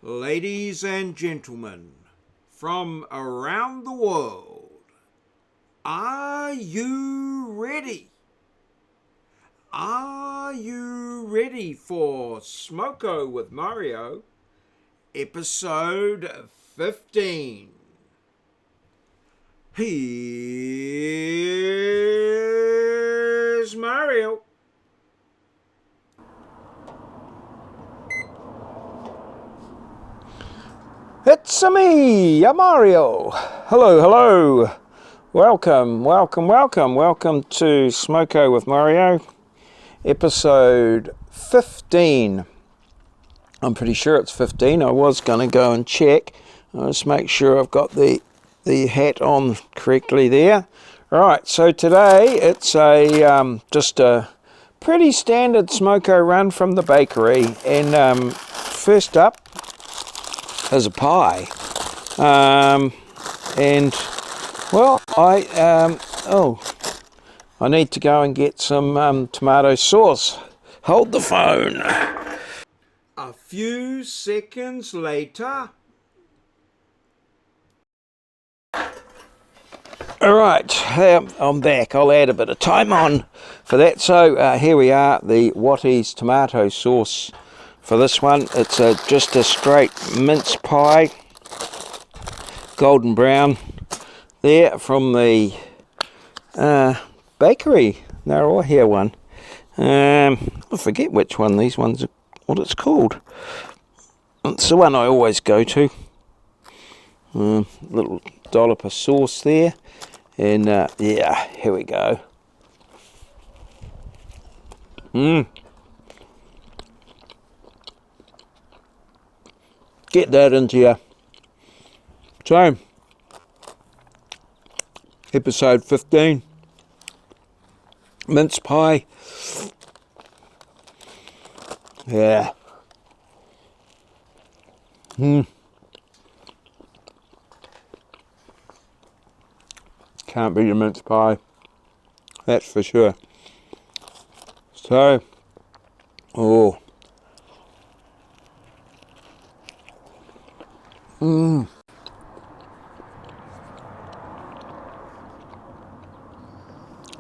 Ladies and gentlemen, from around the world, are you ready? Are you ready for SMOKO with Maurieos, episode 15? Here's Maurieos. It's me, Maurieos. Hello. Welcome to SMOKO with Maurieos, episode 15. I'm pretty sure it's 15. I was going to go and check. I'll just make sure I've got the hat on correctly there. Right, so today it's just a pretty standard SMOKO run from the bakery. And first up is a pie. And well, I need to go and get some tomato sauce. Hold the phone. A few seconds later. Alright, I'm back. I'll add a bit of time on for that. So here we are, the Watties tomato sauce for this one. It's just a straight mince pie, golden brown there from the bakery. They're all here one. I forget which one these ones are, what it's called. It's the one I always go to. Little dollop of sauce there. And yeah, here we go. Get that into you. So, episode 15. Mince pie. Yeah. Can't beat a mince pie, that's for sure. So,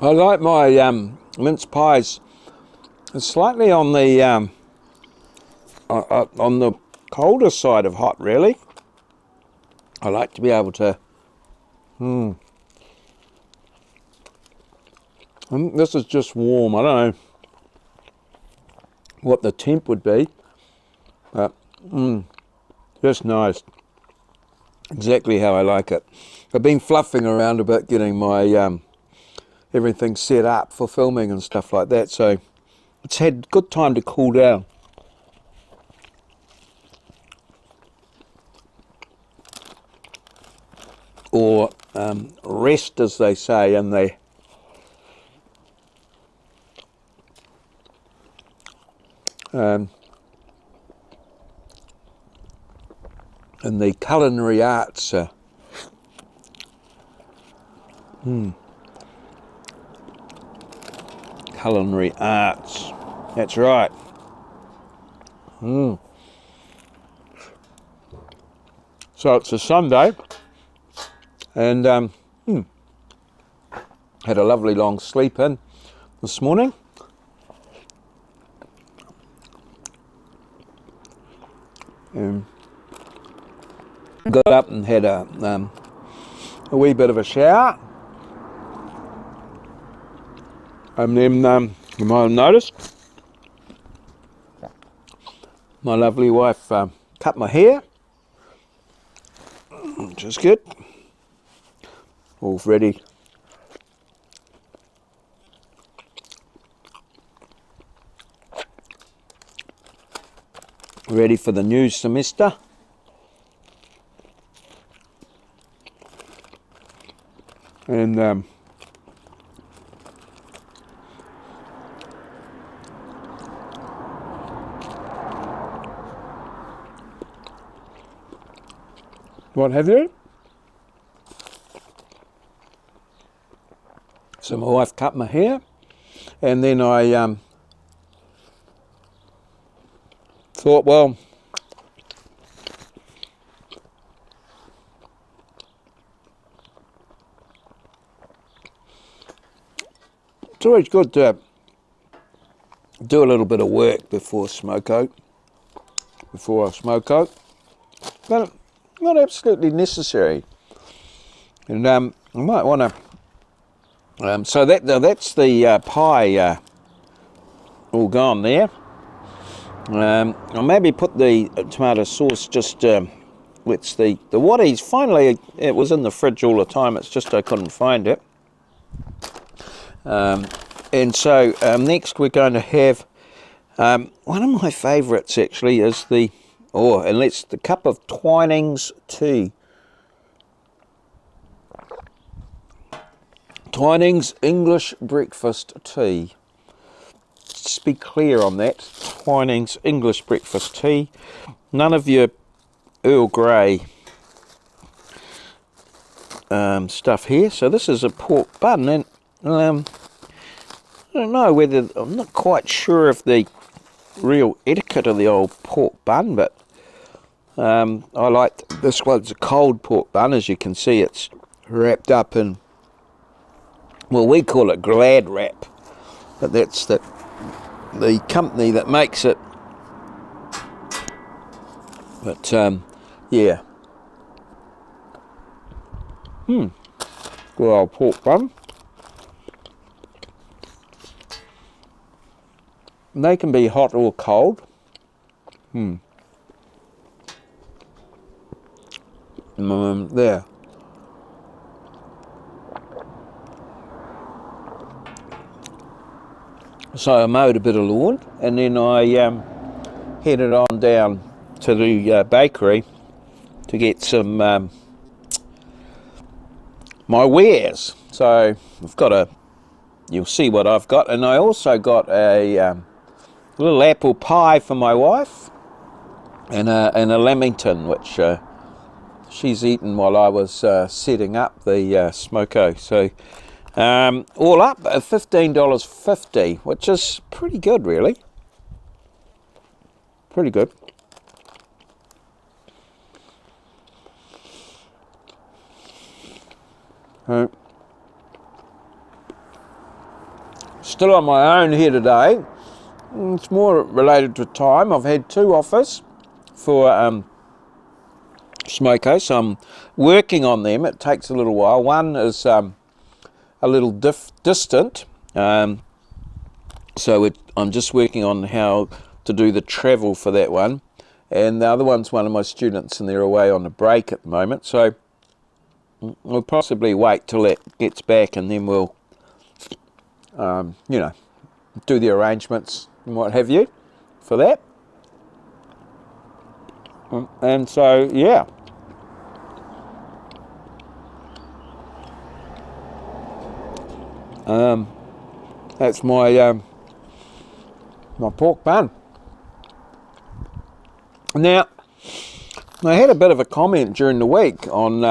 I like my mince pies. It's slightly on the colder side of hot, really. I like to be able to. This is just warm. I don't know what the temp would be, but just nice. Exactly how I like it. I've been fluffing around a bit, getting my everything set up for filming and stuff like that, so it's had good time to cool down. Or rest, as they say in the culinary arts. Culinary arts, that's right. So it's a Sunday, and had a lovely long sleep in this morning. Got up and had a wee bit of a shower, and then you might have noticed my lovely wife cut my hair, which is good. All ready. Ready for the new semester. And what have you? So my wife cut my hair, and then I thought, well, It's always good to do a little bit of work before I smoko, but not absolutely necessary. And I might want to. So that's the pie all gone there. I'll maybe put the tomato sauce just. It's the Waddies. Finally, it was in the fridge all the time. It's just I couldn't find it. And so next we're going to have one of my favourites actually is the cup of Twinings tea. Twinings English breakfast tea. Just be clear on that. Twinings English breakfast tea. None of your Earl Grey stuff here. So this is a pork bun, and I don't know whether, I'm not quite sure of the real etiquette of the old pork bun, but I like this one's a cold pork bun. As you can see, it's wrapped up in, well, we call it Glad Wrap, but that's the company that makes it. But yeah, good old pork bun. They can be hot or cold. There. So I mowed a bit of lawn, and then I headed on down to the bakery to get some my wares. So I've got you'll see what I've got, and I also got a little apple pie for my wife, and a lamington which she's eaten while I was setting up the smoko. So all up $15.50, which is pretty good, really. Pretty good. Still on my own here today. It's more related to time. I've had 2 offers for smoko, so I'm working on them. It takes a little while. One is a little distant, so I'm just working on how to do the travel for that one, and the other one's one of my students, and they're away on a break at the moment, so we'll possibly wait till it gets back, and then we'll do the arrangements and what have you for that. And so yeah, that's my my pork bun. Now, I had a bit of a comment during the week on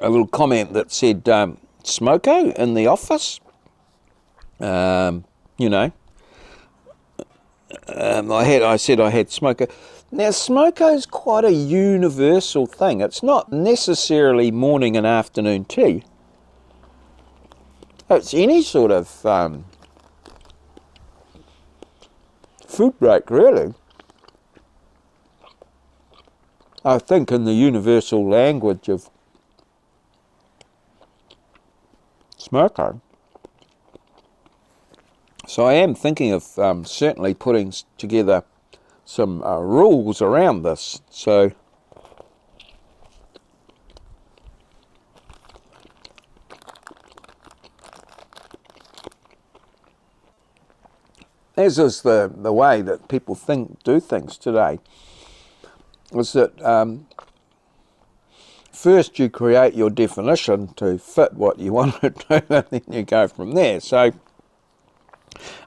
a little comment that said smoko in the office. I said I had smoko. Now, smoko is quite a universal thing. It's not necessarily morning and afternoon tea. It's any sort of food break, really. I think in the universal language of smoko. So I am thinking of certainly putting together some rules around this. So as is the way that people do things today, is that first you create your definition to fit what you want to do, and then you go from there. So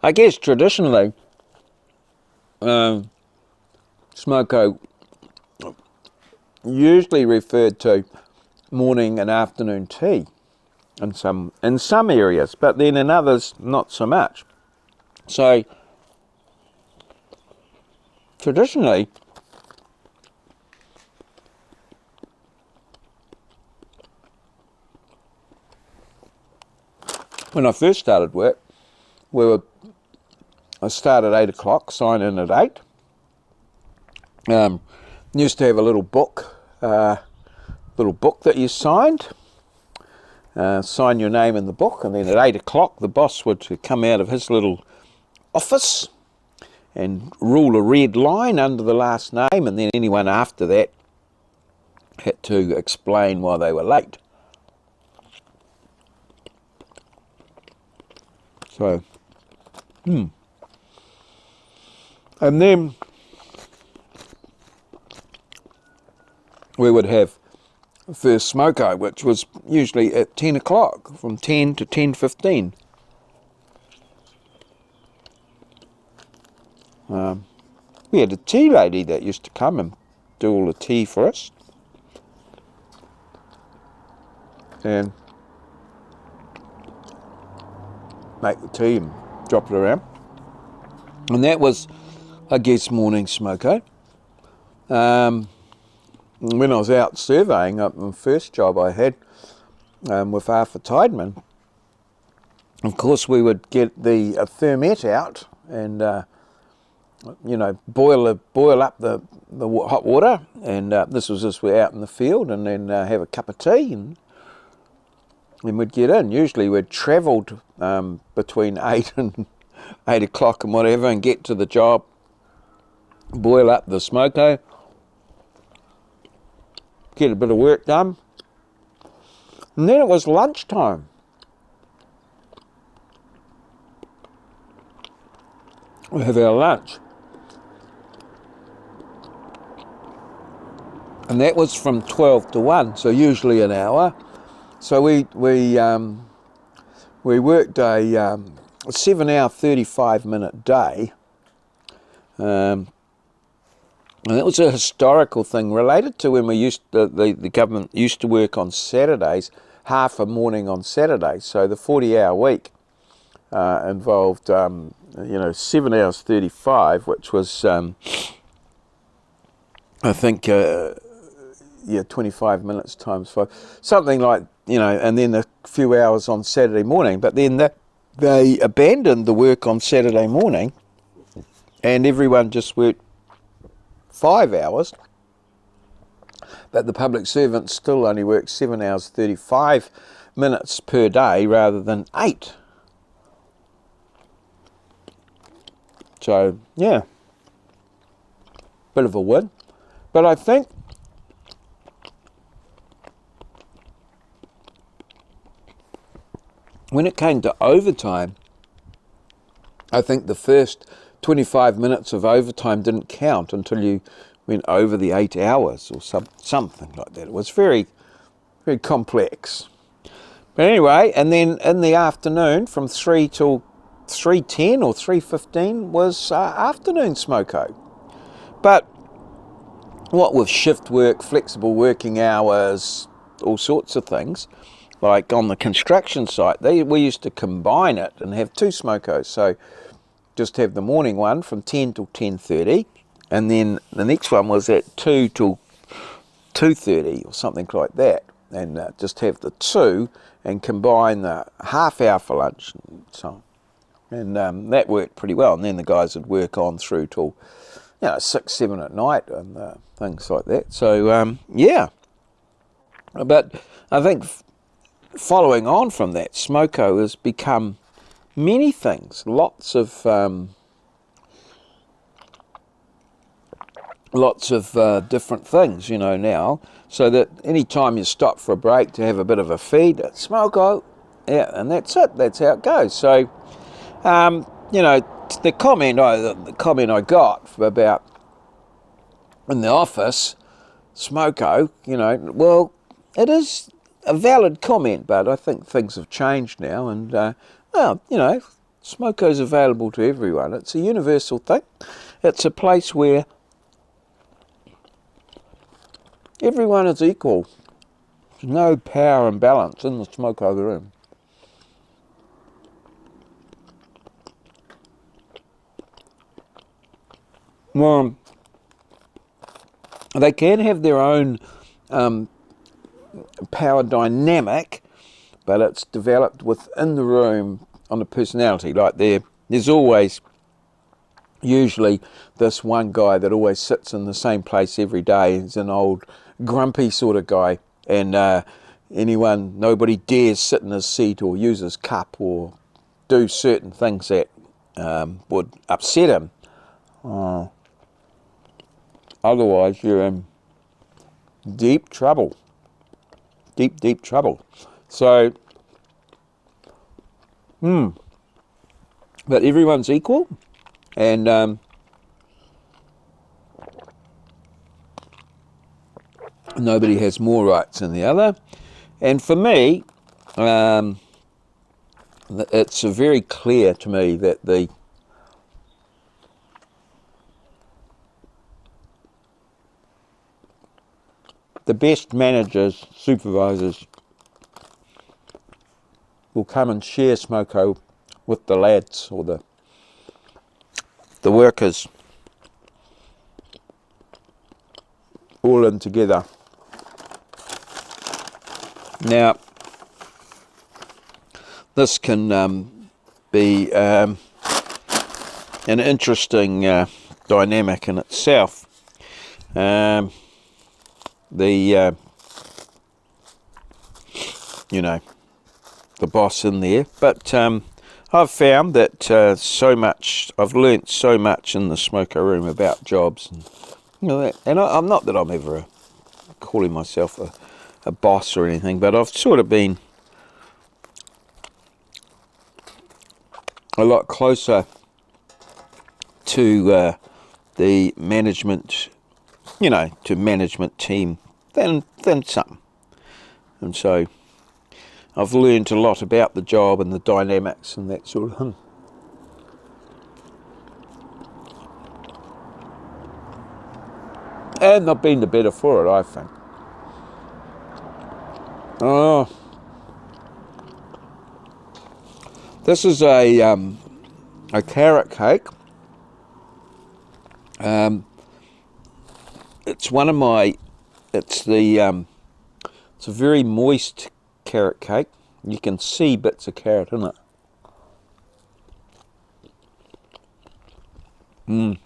I guess traditionally smoko usually referred to morning and afternoon tea in some areas, but then in others not so much. So traditionally when I first started work, I started at 8 o'clock, sign in at 8. Used to have a little book that you signed. Sign your name in the book, and then at 8 o'clock the boss would come out of his little office and rule a red line under the last name, and then anyone after that had to explain why they were late. So, and then we would have first smoko, which was usually at 10 o'clock, from 10 to 10:15. We had a tea lady that used to come and do all the tea for us. And make the tea and drop it around. And that was, I guess, morning smoko. When I was out surveying up the first job I had with Arthur Tideman, of course we would get the thermette out and boil up the hot water, and this was as we're out in the field, and then have a cup of tea, and then we'd get in. Usually we'd travelled between 8 and 8 o'clock and whatever, and get to the job, boil up the smoko, get a bit of work done, and then it was lunchtime. We have our lunch, and that was from 12 to 1, so usually an hour. So we worked a 7-hour 35-minute day, and that was a historical thing related to when the government used to work on Saturdays, half a morning on Saturdays. So the 40-hour week involved 7 hours 35, which was I think 25 minutes times 5, something like, and then a few hours on Saturday morning. But then they abandoned the work on Saturday morning, and everyone just worked 5 hours, but the public servants still only work 7 hours 35 minutes per day rather than 8. So yeah, bit of a win. But I think when it came to overtime, I think the first 25 minutes of overtime didn't count until you went over the 8 hours or something like that. It was very, very complex. But anyway, and then in the afternoon from 3 till 3:10 or 3:15 was afternoon smoko. But what with shift work, flexible working hours, all sorts of things, like on the construction site, we used to combine it and have 2 smokos. So just have the morning one from 10 till 10:30, and then the next one was at 2 till 2:30 or something like that, and just have the 2 and combine the half hour for lunch and so on. And that worked pretty well, and then the guys would work on through till 6, 7 at night and things like that. So yeah, but I think following on from that, smoko has become many things, lots of different things, now, so that any time you stop for a break to have a bit of a feed, it's smoko, yeah, and that's it. That's how it goes. So, the comment I got about in the office, smoko, well, it is a valid comment, but I think things have changed now, and smoko is available to everyone. It's a universal thing. It's a place where everyone is equal. There's no power imbalance in the smoko room. Well, they can have their own power dynamic, but it's developed within the room on the personality. Like there's always usually this one guy that always sits in the same place every day. He's an old grumpy sort of guy, and nobody dares sit in his seat or use his cup or do certain things that would upset him. Otherwise you're in deep trouble. Deep trouble. So but everyone's equal, and nobody has more rights than the other. And for me, it's very clear to me that the best managers, supervisors, will come and share smoko with the lads or the workers, all in together. Now, this can be an interesting dynamic in itself. The boss in there, but I've found that I've learnt so much in the smoko room about jobs, and I'm not that I'm ever calling myself a boss or anything, but I've sort of been a lot closer to the management, to management team than some, and so I've learned a lot about the job and the dynamics and that sort of thing. And I've been the better for it, I think. Oh, this is a carrot cake. It's one of my. It's a very moist carrot cake. You can see bits of carrot in it.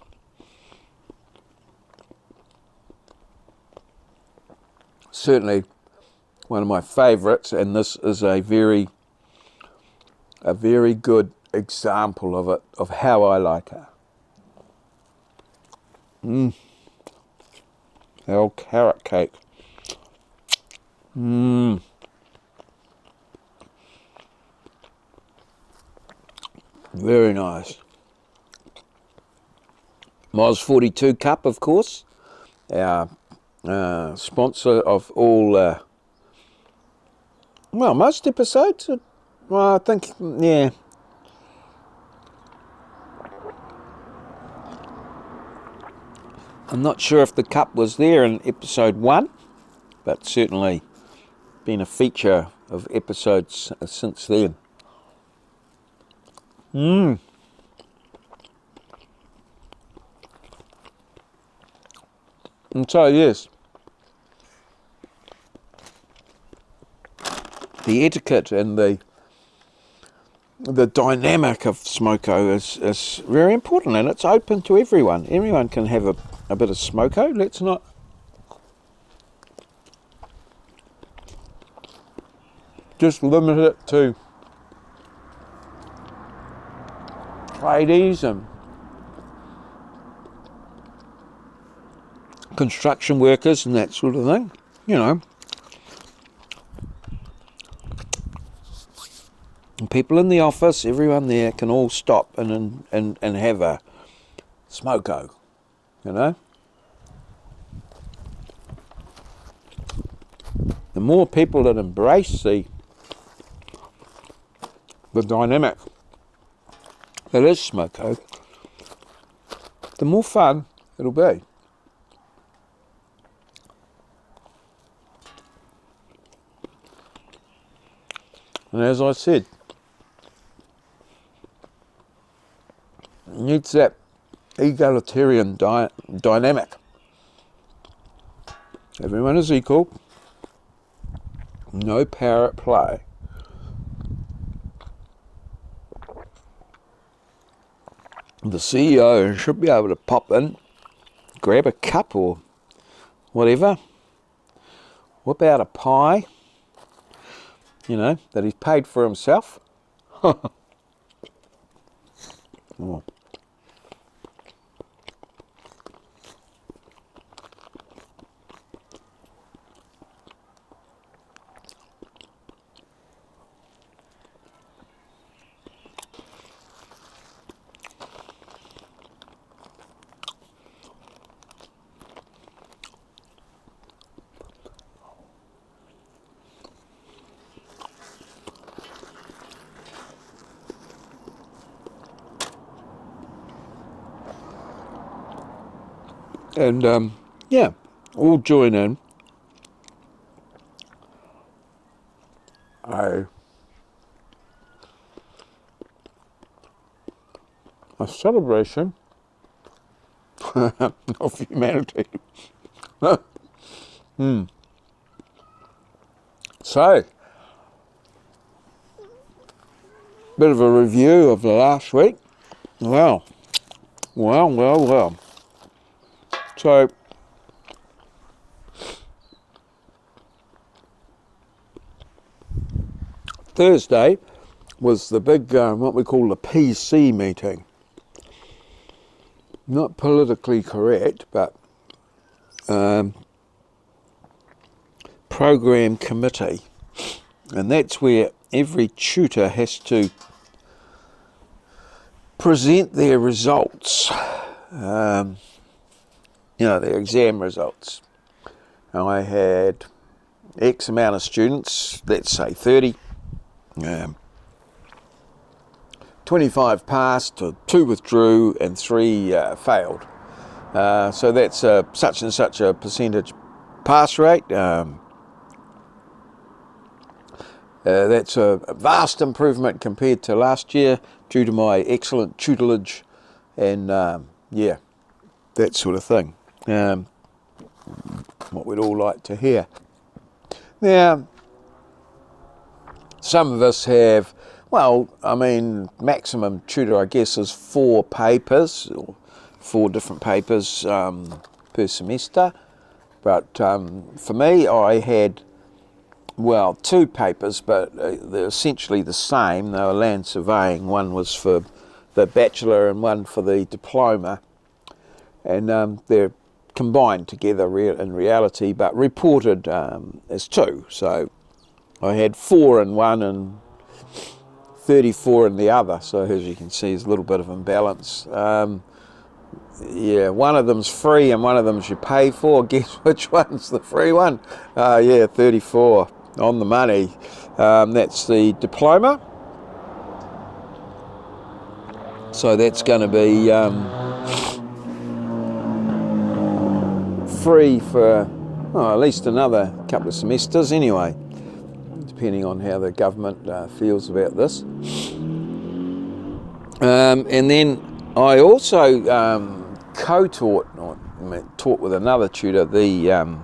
Certainly one of my favourites, and this is a very good example of it, of how I like it. Our carrot cake. Very nice. Moz 42 Cup, of course, our sponsor of all, most episodes. Well, I think, yeah. I'm not sure if the cup was there in episode 1, but certainly been a feature of episodes since then. And so, yes, the etiquette and the dynamic of smoko is very important, and it's open to everyone. Everyone can have a bit of smoko. Let's not just limit it to tradies and construction workers and that sort of thing, And people in the office, everyone there can all stop and have a smoko, The more people that embrace the dynamic that is smoko, the more fun it'll be. And as I said, it needs that egalitarian dynamic. Everyone is equal, no power at play. the CEO should be able to pop in, grab a cup or whatever, whip out a pie, you know, that he's paid for himself. Oh. And yeah, all join in a celebration of humanity. So, bit of a review of the last week. Well. So, Thursday was the big, what we call the PC meeting. Not politically correct, but program committee. And that's where every tutor has to present their results, you know, their exam results. And I had X amount of students, let's say 30, 25 passed, 2 withdrew, and 3 failed. So that's such and such a percentage pass rate. That's a vast improvement compared to last year due to my excellent tutelage and yeah, that sort of thing. What we'd all like to hear. Now, some of us have, well, I mean, maximum tutor, I guess, is 4 papers, or 4 different papers per semester. But for me, I had, well, 2 papers, but they're essentially the same. They were land surveying. One was for the bachelor and one for the diploma. And they're combined together in reality, but reported as 2. So I had 4 in one and 34 in the other. So as you can see, there's a little bit of imbalance. Yeah, one of them's free and one of them's you pay for. Guess which one's the free one? Yeah, 34 on the money. That's the diploma. So that's going to be free for at least another couple of semesters anyway, depending on how the government feels about this. And then I also co-taught, or taught with another tutor, the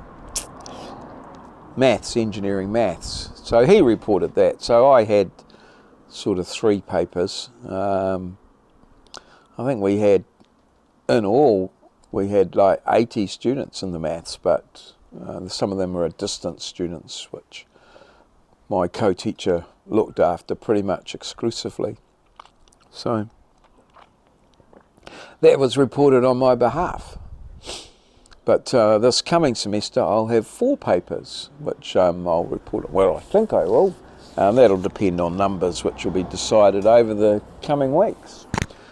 maths, engineering maths. So he reported that. So I had sort of 3 papers. I think we had, in all, we had like 80 students in the maths, but some of them were distance students, which my co-teacher looked after pretty much exclusively. So that was reported on my behalf. But this coming semester I'll have 4 papers, which I'll report on. Well, I think I will. That'll depend on numbers, which will be decided over the coming weeks.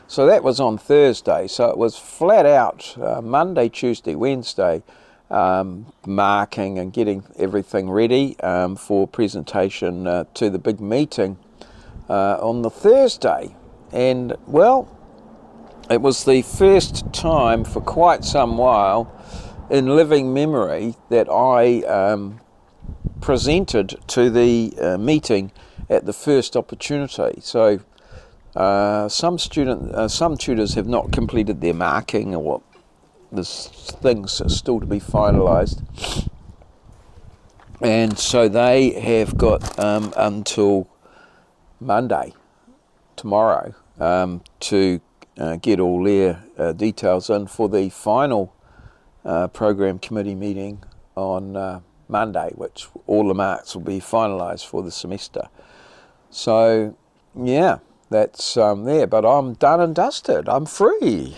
So that was on Thursday. So it was flat out Monday, Tuesday, Wednesday, marking and getting everything ready for presentation to the big meeting on the Thursday. And, well, it was the first time for quite some while in living memory that I presented to the meeting at the first opportunity. So some tutors have not completed their marking, or there's things still to be finalised, and so they have got until Monday, tomorrow, to get all their details in for the final program committee meeting on Monday, which all the marks will be finalised for the semester. So yeah, that's there, but I'm done and dusted. I'm free.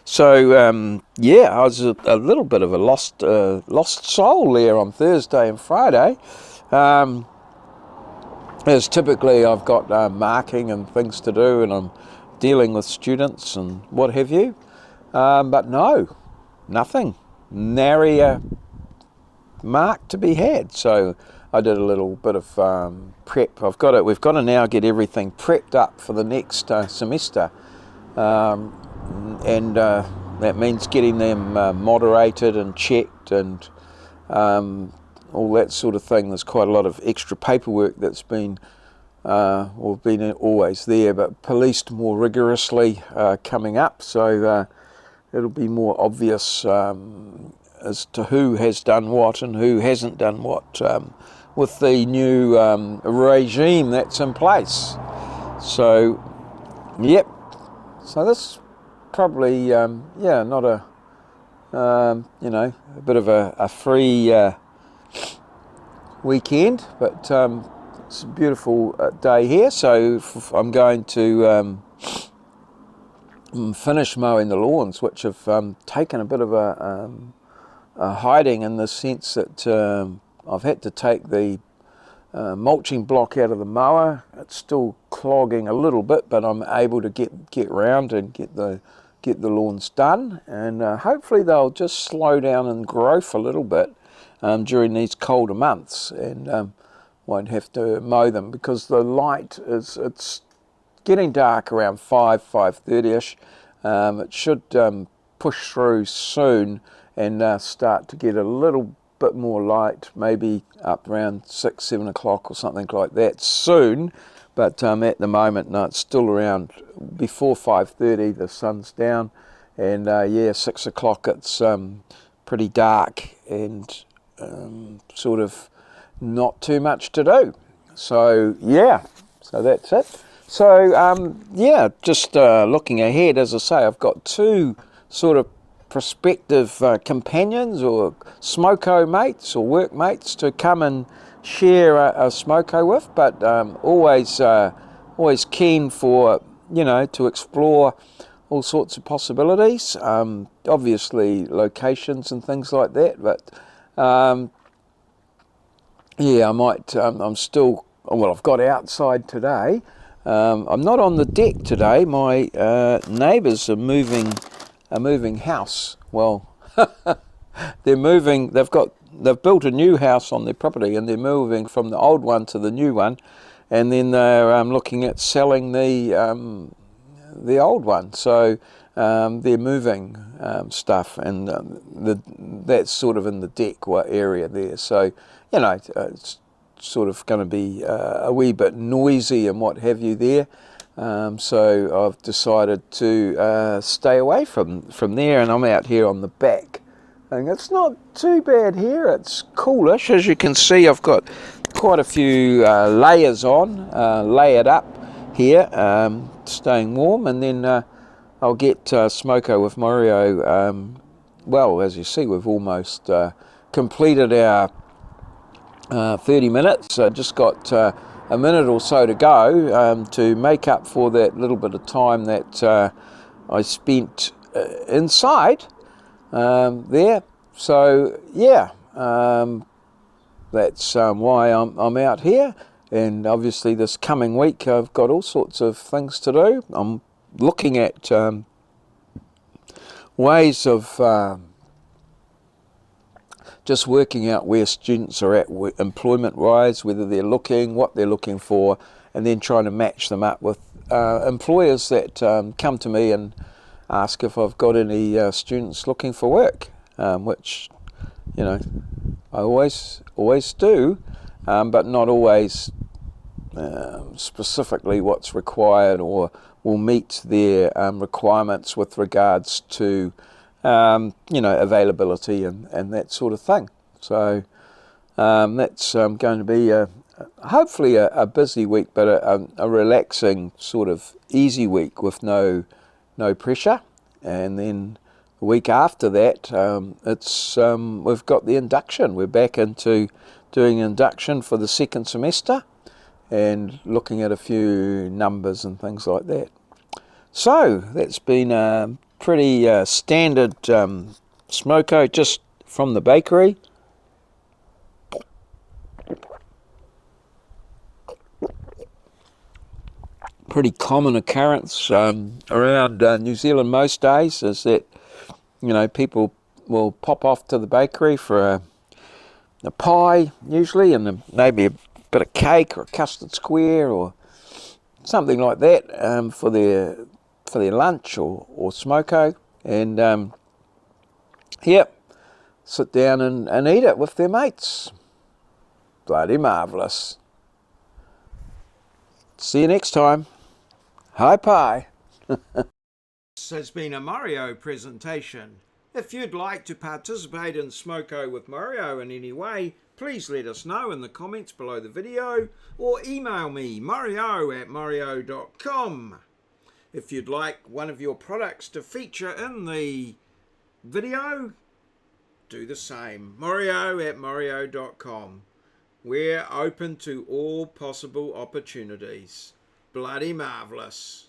So yeah, I was a little bit of a lost soul there on Thursday and Friday. As typically I've got marking and things to do, and I'm dealing with students and what have you, but no, nothing, nary a mark to be had. So I did a little bit of prep. We've got to now get everything prepped up for the next semester, and that means getting them moderated and checked and all that sort of thing. There's quite a lot of extra paperwork that's been always there, but policed more rigorously coming up. So it'll be more obvious as to who has done what and who hasn't done what with the new regime that's in place. So, yep. So this probably, not a, a bit of a free weekend, but it's a beautiful day here. So I'm going to finish mowing the lawns, which have taken a bit of a hiding, in the sense that I've had to take the mulching block out of the mower. It's still clogging a little bit, but I'm able to get round and get the lawns done, and hopefully they'll just slow down in growth a little bit during these colder months, and won't have to mow them, because the light it's getting dark around 5:30ish. It should push through soon and start to get a little bit more light, maybe up around 6-7 o'clock or something like that soon. But at the moment, no, it's still around before 5:30. The sun's down, and 6 o'clock it's pretty dark and sort of not too much to do. So yeah, so that's it. So just looking ahead, as I say, I've got two sort of prospective companions or smoko mates or workmates to come and share a smoko with, but always keen for, to explore all sorts of possibilities, obviously locations and things like that, but I might, I've got outside today. I'm not on the deck today. My neighbours are moving house. Well, they're moving. They've built a new house on their property, and they're moving from the old one to the new one, and then they're looking at selling the old one. So they're moving stuff, and that's sort of in the deck area there. So it's sort of going to be a wee bit noisy and what have you there. So I've decided to stay away from there, and I'm out here on the back. And it's not too bad here. It's coolish. As you can see, I've got quite a few layers on, layered up here, staying warm, and then I'll get Smoko with Maurio. Well, as you see, we've almost completed our 30 minutes. Just got a minute or so to go to make up for that little bit of time that I spent inside there. So yeah, that's why I'm out here. And obviously this coming week I've got all sorts of things to do. I'm looking at ways of just working out where students are at employment-wise, whether they're looking, what they're looking for, and then trying to match them up with employers that come to me and ask if I've got any students looking for work, which, I always do, but not always specifically what's required or will meet their requirements with regards to availability and that sort of thing. So that's going to be a hopefully a busy week, but a relaxing sort of easy week with no pressure. And then the week after that, we've got the induction. We're back into doing induction for the second semester and looking at a few numbers and things like that. So that's been a pretty standard smoko just from the bakery. Pretty common occurrence around New Zealand most days is that, you know, people will pop off to the bakery for a pie usually, and maybe a bit of cake or a custard square or something like that for their lunch or smoko, and sit down and eat it with their mates. Bloody marvellous. See you next time. Hi pie. This has been a Maurio presentation. If you'd like to participate in Smoko with Maurio in any way, please let us know in the comments below the video or email me, maurio@maurio.com. If you'd like one of your products to feature in the video, do the same, maurio@maurio.com. We're open to all possible opportunities. Bloody marvellous.